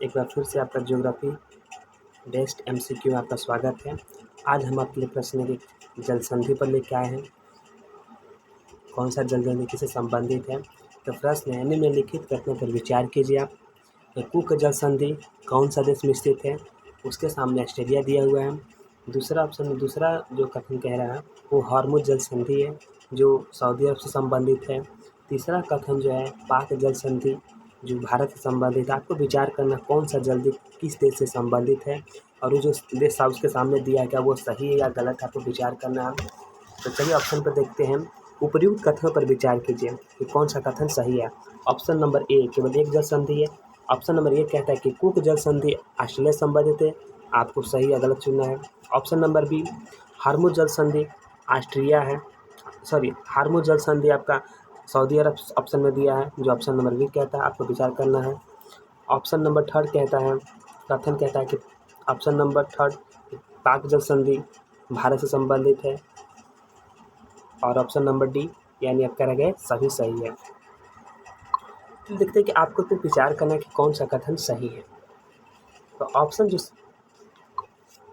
एक बार फिर से आपका ज्योग्राफी बेस्ट एमसीक्यू में आपका स्वागत है। आज हम आपके लिए प्रश्न की जल संधि पर लेके आए हैं। कौन सा जल संधि किससे संबंधित है? तो प्रश्न है, निम्नलिखित कथनों पर विचार कीजिए आप। कुक जल संधि कौन सा देश में स्थित है? उसके सामने ऑस्ट्रेलिया दिया हुआ है। दूसरा ऑप्शन, दूसरा जो कथन कह रहा है वो हॉर्मुज जल संधि है जो सऊदी अरब से संबंधित है। तीसरा कथन जो है पाक जल संधि जो भारत से संबंधित है। आपको विचार करना कौन सा जल्दी किस देश से संबंधित है और वो जो देश उसके सामने दिया है क्या वो सही है या गलत है, आपको विचार करना है। तो चलिए ऑप्शन पर देखते हैं। उपर्युक्त कथनों पर विचार कीजिए कि कौन सा कथन सही है। ऑप्शन नंबर ए केवल एक जल संधि है। ऑप्शन नंबर ए कहता है कि कुक जल संधि ऑस्ट्रेलिया से संबंधित है, आपको सही या गलत चुनना है। ऑप्शन नंबर बी हार्मुज जल संधि ऑस्ट्रिया है, हार्मुज जल संधि आपका सऊदी अरब ऑप्शन में दिया है, जो ऑप्शन नंबर बी कहता है, आपको विचार करना है। ऑप्शन नंबर थर्ड कहता है, कथन कहता है कि ऑप्शन नंबर थर्ड पाक जल संधि भारत से संबंधित है, और ऑप्शन नंबर डी यानी आपका रह गए सभी सही है। तो देखते हैं कि आपको तो विचार करना है कि कौन सा कथन सही है। तो ऑप्शन जो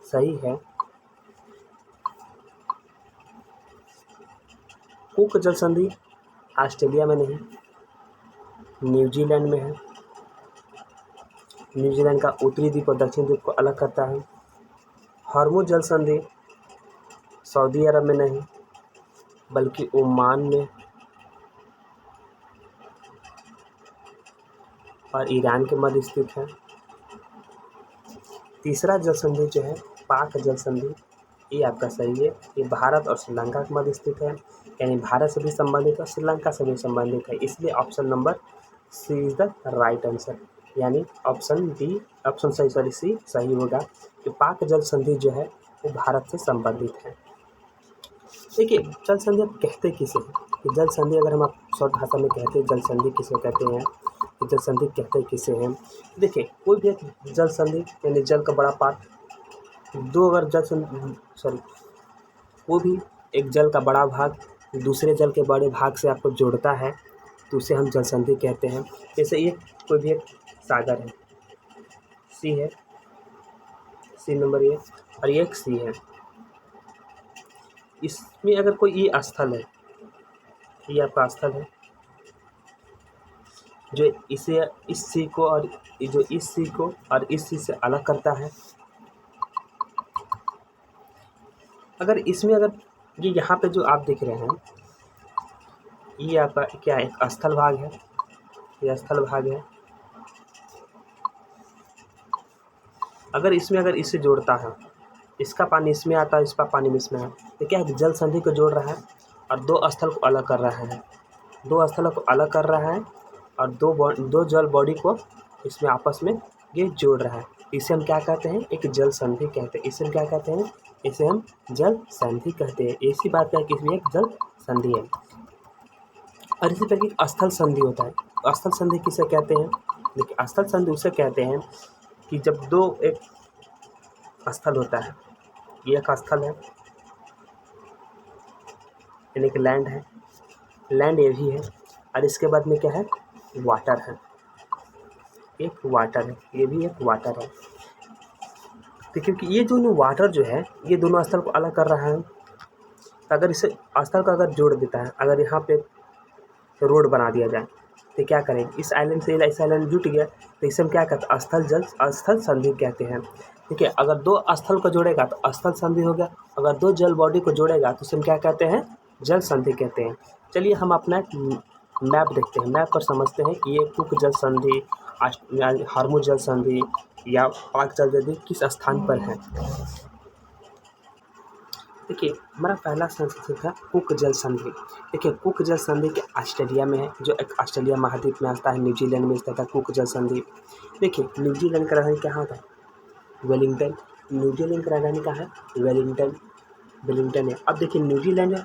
सही है कुक जल संधि ऑस्ट्रेलिया में नहीं, न्यूजीलैंड में है। न्यूजीलैंड का उत्तरी द्वीप और दक्षिण द्वीप को अलग करता है। हॉर्मुज जल संधि सऊदी अरब में नहीं बल्कि ओमान में और ईरान के मध्य स्थित है। तीसरा जल संधि जो है पाक जल संधि, ये आपका सही है, ये भारत और श्रीलंका के मध्य स्थित है, यानी भारत से भी संबंधित है, श्रीलंका से भी संबंधित है, इसलिए option number C is the right answer, यानी ऑप्शन डी ऑप्शन सी सही होगा कि पाक जल संधि जो है वो भारत से संबंधित है। देखिए जल संधि आप कहते किसे हैं कि जल संधि अगर हम आप शॉर्ट भाषा में कहते हैं जल संधि किसे कहते हैं, तो जल संधि कहते किसे हैं। देखिए कोई भी एक जल संधि यानी जल का बड़ा पार्ट दो अगर वो भी एक जल का बड़ा भाग दूसरे जल के बड़े भाग से आपको जोड़ता है तो उसे हम जल संधि कहते हैं। जैसे ये कोई भी एक सागर है, सी है, सी नंबर ये, और ये एक सी है, इसमें अगर कोई ये स्थल है, ये आपका स्थल है जो इसे इस सी को और जो इस सी को और इस सी से अलग करता है। अगर इसमें अगर ये यहाँ पे जो आप दिख रहे हैं ये आपका क्या है, एक स्थल भाग है, ये स्थल भाग है। अगर इसमें अगर इसे जोड़ता है, इसका पानी इसमें आता है, इसका पानी इसमें है, तो क्या है जल संधि को जोड़ रहा है और दो स्थल को अलग कर रहा है, दो स्थलों को अलग कर रहा है और दो जल बॉडी को इसमें आपस में ये जोड़ रहा है। इसे हम क्या कहते हैं, एक जल संधि कहते हैं। इसे हम क्या कहते हैं, इसे हम जल संधि कहते हैं। ऐसी बात है कि इसमें एक जल संधि है। और इसी तरह की स्थल संधि होता है। स्थल संधि किसे कहते हैं, देखिए स्थल संधि उसे कहते हैं कि जब दो एक स्थल होता है, ये एक स्थल है यानी कि लैंड है, लैंड ये भी है, और इसके बाद में क्या है वाटर है, एक वाटर है, ये भी एक वाटर है। तो क्योंकि ये जो वाटर जो है ये दोनों स्थल को अलग कर रहा है, तो अगर इसे स्थल को अगर जोड़ देता है, अगर यहाँ पे रोड बना दिया जाए तो क्या करेंगे, इस आइलैंड से इस आइलैंड जुट गया तो इसे हम क्या कहते हैं, स्थल संधि कहते हैं। ठीक है, अगर दो स्थल को जोड़ेगा तो स्थल संधि हो गया, अगर दो जल बॉडी को जोड़ेगा तो इसे हम क्या कहते हैं, जल संधि कहते हैं। चलिए हम अपना एक मैप देखते हैं, मैप पर समझते हैं कि ये कुक जल संधि, हॉर्मुज जल संधि या पाक जल संधि किस स्थान पर है। देखिए हमारा पहला संधि था कुक जल संधि। देखिए कुक जल संधि के ऑस्ट्रेलिया में है, जो एक ऑस्ट्रेलिया महाद्वीप में आता है, न्यूजीलैंड में स्थित है कुक जल संधि। देखिए न्यूजीलैंड का राजधानी कहाँ था, वेलिंगटन। न्यूजीलैंड का राजधानी कहाँ है, वेलिंगटन है। अब देखिए न्यूजीलैंड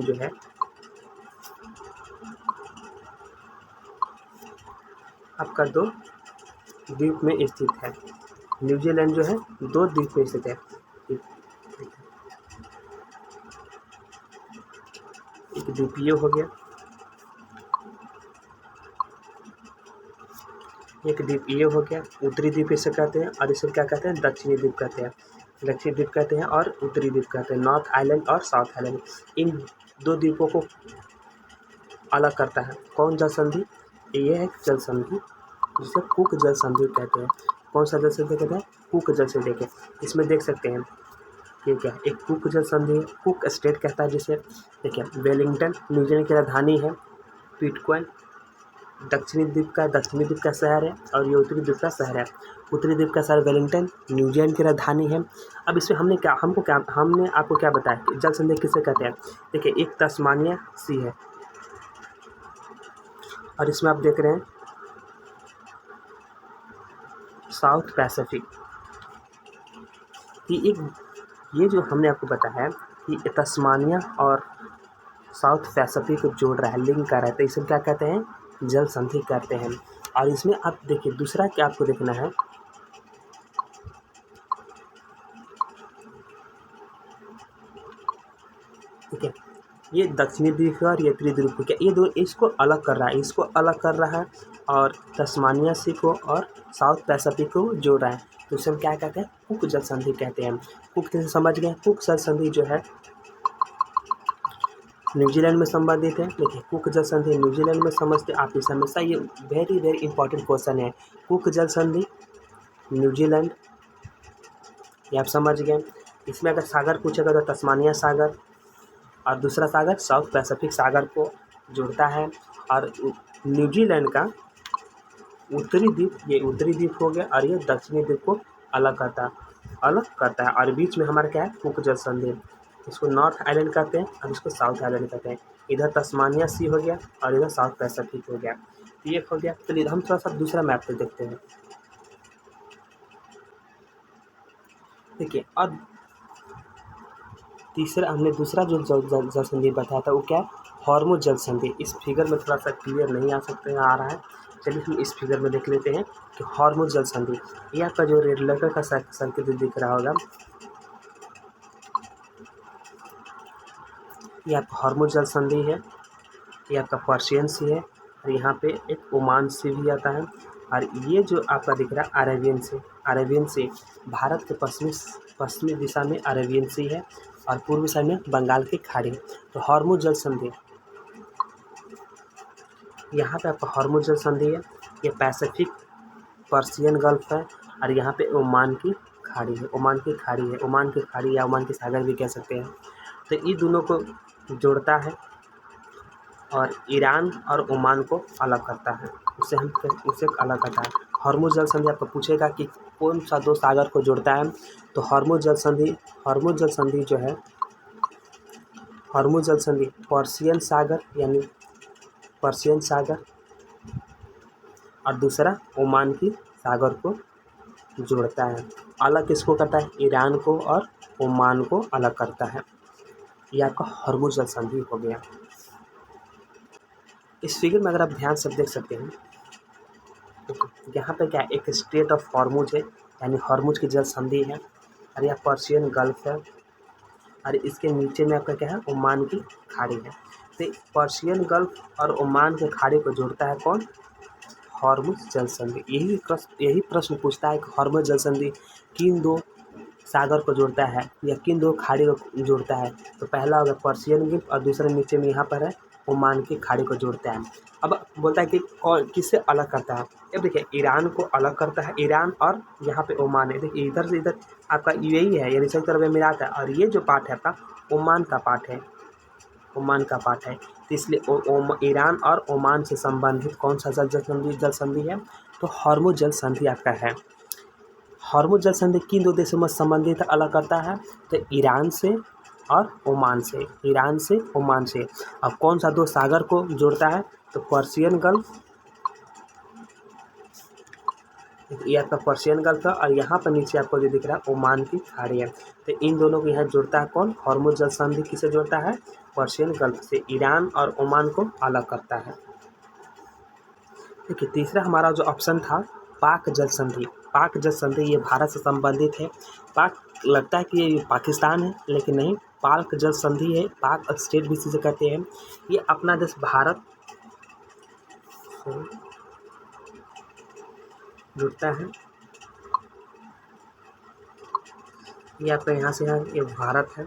जो है आपका दो द्वीप में स्थित है। न्यूजीलैंड जो है दो द्वीप में स्थित है, एक द्वीपीय हो गया, एक द्वीप ये हो गया, उत्तरी द्वीप इसे कहते हैं, और इसे क्या कहते हैं, दक्षिणी द्वीप कहते हैं। दक्षिणी द्वीप कहते हैं और उत्तरी द्वीप कहते हैं, नॉर्थ आइलैंड और साउथ आइलैंड। इन दो द्वीपों को अलग करता है कौन जल संधि, ये है जल संधि जिसे कुक जल संधि कहते हैं। कौन सा जल संधि कहते हैं, कुक जल संधि के। इसमें देख सकते हैं ये क्या है, एक कुक जल संधि, कुक स्टेट कहता है जिसे। देखिए वेलिंगटन न्यूजीलैंड की राजधानी है, पिटक्वेन दक्षिणी द्वीप का शहर है, और ये उत्तरी द्वीप का शहर है। उत्तरी द्वीप का शहर वेलिंगटन न्यूजीलैंड की राजधानी है। अब इसमें हमने आपको क्या बताया कि जल संधि किसे कहते हैं। देखिए एक तस्मानिया सी है, और इसमें आप देख रहे हैं साउथ पैसिफिक। ये जो हमने आपको बताया कि तस्मानिया और साउथ पैसिफिक को जोड़ रहा है, लिंक कर रहा है, तो इसे क्या कहते हैं, जल संधि कहते हैं। और इसमें आप देखिए दूसरा क्या आपको देखना है, ठीक है, ये दक्षिणी द्वीप है और ये उत्तरी द्वीप है, ये दो इसको अलग कर रहा है, इसको अलग कर रहा है, और तस्मानिया सी को और साउथ पैसिफिक को जोड़ रहा है, तो इसे हम क्या कहते हैं, कुक जल संधि कहते हैं। कुक कैसे समझ गए, कुक जल संधि जो है न्यूजीलैंड में संबंधित है। देखिए कुक जल संधि न्यूजीलैंड में समझते आप इसे हमेशा, ये वेरी वेरी इंपॉर्टेंट क्वेश्चन है, कुक जल संधि न्यूजीलैंड, ये आप समझ गए। इसमें अगर सागर पूछेगा तो तस्मानिया सागर, और दूसरा सागर साउथ पैसिफिक सागर को जोड़ता है। और न्यूजीलैंड का उत्तरी द्वीप, ये उत्तरी द्वीप हो गया, और ये दक्षिणी द्वीप को अलग करता है। और बीच में हमारा क्या है, कुक जल संधि, इसको नॉर्थ आइलैंड कहते हैं और इसको साउथ आइलैंड कहते हैं। इधर तस्मानिया सी हो गया और इधर साउथ पैसिफिक हो गया, ये हो गया। चलिए हम थोड़ा सा दूसरा मैप पे देखते हैं। देखिए अब तीसरा हमने दूसरा जो जल संधि बताया था वो क्या है, हॉर्मुज जल संधि। इस फिगर में थोड़ा सा क्लियर नहीं आ रहा है, चलिए हम इस फिगर में देख लेते हैं कि हॉर्मुज जल संधि, ये आपका जो रेड लेकर का संकेत दिख रहा होगा, ये आपका हॉर्मुज जल संधि है, ये आपका पर्शियन सी है, और यहाँ पे एक ओमान सी भी आता है, और ये जो आपका दिख रहा है अरेबियन सी, भारत के पश्चिमी दिशा में अरेबियन सी है, और पूर्वी साइड में बंगाल की खाड़ी। तो हॉर्मुज जल संधि, यहाँ पे आपका हॉर्मुज जल संधि है, ये पैसिफिक पर्शियन गल्फ है, और यहाँ पे ओमान की खाड़ी है, ओमान की खाड़ी या ओमान की सागर भी कह सकते हैं। तो ये दोनों को जोड़ता है और ईरान और ओमान को अलग करता है, उसे अलग करता है। हॉर्मुज जल संधि आपको पूछेगा कि कौन सा दो सागर को जोड़ता है, तो हॉर्मुज जल संधि जो है, हॉर्मुज जल संधि पर्शियन सागर और दूसरा ओमान की सागर को जोड़ता है। अलग किसको करता है, ईरान को और ओमान को अलग करता है। यह आपका हॉर्मुज जल संधि हो गया। इस फिगर में अगर आप ध्यान से देख सकते हैं तो यहाँ पे क्या है, एक स्टेट ऑफ हॉर्मुज है, यानी हॉर्मुज की जल संधि है, और यह पर्शियन गल्फ है, और इसके नीचे में आपका क्या है, ओमान की खाड़ी है। तो पर्शियन गल्फ और ओमान के खाड़ी को जोड़ता है कौन, हॉर्मुज जल संधि। यही प्रश्न पूछता है कि हॉर्मुज जल संधि किन दो सागर को जोड़ता है या किन दो खाड़ी को जोड़ता है, तो पहला होगा पर्शियन गल्फ और दूसरे नीचे में यहाँ पर है ओमान की खाड़ी को जोड़ता है। अब बोलता है कि किससे अलग करता है, अब देखिए ईरान को अलग करता है, ईरान और यहाँ पे ओमान है। देखिए इधर से इधर आपका यूएई है, यानी संयुक्त अरब अमीरात है, और ये जो पार्ट है आपका ओमान का पार्ट है। तो इसलिए ईरान और ओमान से संबंधित कौन सा जल संधि है, तो हॉर्मुज जल संधि आपका है। हॉर्मुज जल संधि किन दो देशों में संबंधित अलग करता है, तो ईरान से और ओमान से। अब कौन सा दो सागर को जोड़ता है, तो पर्शियन गल्फ, ये आपका पर्शियन गल्फ है, और यहाँ पर नीचे आपको जो दिख रहा है ओमान की खाड़ी है। तो इन दोनों को यहाँ जोड़ता है कौन, हॉर्मुज जल संधि किसे जोड़ता है, पर्शियन गल्फ से। ईरान और ओमान को अलग करता है। देखिए तीसरा हमारा जो ऑप्शन था पाक जल संधि, ये भारत से संबंधित है। पाक लगता है कि ये पाकिस्तान है, लेकिन नहीं, पाक जल संधि है, पाक स्टेट भी इसे कहते हैं। ये अपना देश भारत जुड़ता है। ये आपका यहाँ से है, ये भारत है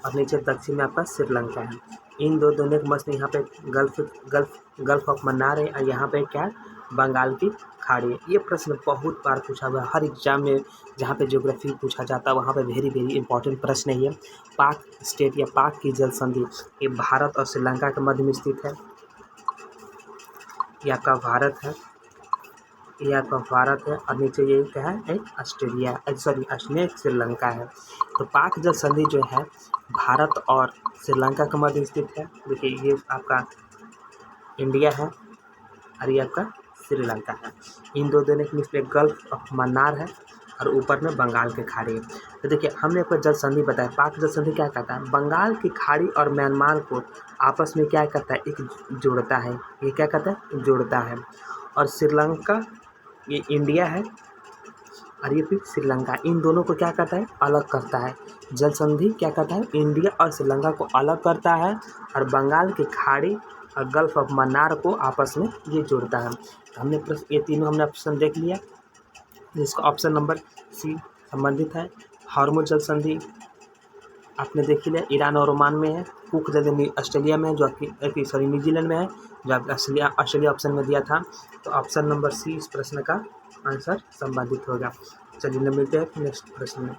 और नीचे दक्षिण में आपका श्रीलंका है। इन दो दोनों के मध्य में यहाँ पे गल्फ ऑफ मन्नार है और यहाँ पे क्या है, बंगाल की खाड़ी है। ये प्रश्न बहुत बार पूछा हुआ है हर एग्जाम में, जहाँ पे ज्योग्राफी पूछा जाता है वहाँ पे वेरी इंपॉर्टेंट प्रश्न है ये। पाक स्टेट या पाक की जल संधि ये भारत और श्रीलंका के मध्य में स्थित है। ये आपका भारत है, ये आपका भारत है और नीचे ये क्या है, एक ऑस्ट्रेलिया श्रीलंका है। तो पाक जल संधि जो है भारत और श्रीलंका के मध्य स्थित है। देखिए ये आपका इंडिया है और ये आपका श्रीलंका है। इन दो दोनों के बीच में गल्फ ऑफ मन्नार है और ऊपर में बंगाल की खाड़ी है। तो देखिए हमने आपको जल संधि बताया, पाक जल संधि क्या कहता है, बंगाल की खाड़ी और म्यांमार को आपस में क्या करता है, एक जोड़ता है। ये क्या कहता है, जोड़ता है। और श्रीलंका ये इंडिया है और ये फिर श्रीलंका, इन दोनों को क्या करता है, अलग करता है। जल संधि क्या करता है, इंडिया और श्रीलंका को अलग करता है और बंगाल की खाड़ी और गल्फ ऑफ मन्नार को आपस में ये जोड़ता है। हमने ये तीनों हमने ऑप्शन देख लिया, जिसका ऑप्शन नंबर सी संबंधित है। हॉर्मुज जल संधि आपने देख लिया, ईरान और ओमान में है। कुक जल संधि ऑस्ट्रेलिया में है, जो आपकी न्यूजीलैंड में है, जो आपका ऑस्ट्रेलिया ऑप्शन में दिया था। तो ऑप्शन नंबर सी इस प्रश्न का आंसर संबंधित होगा। चलिए मिलते हैं नेक्स्ट प्रश्न में।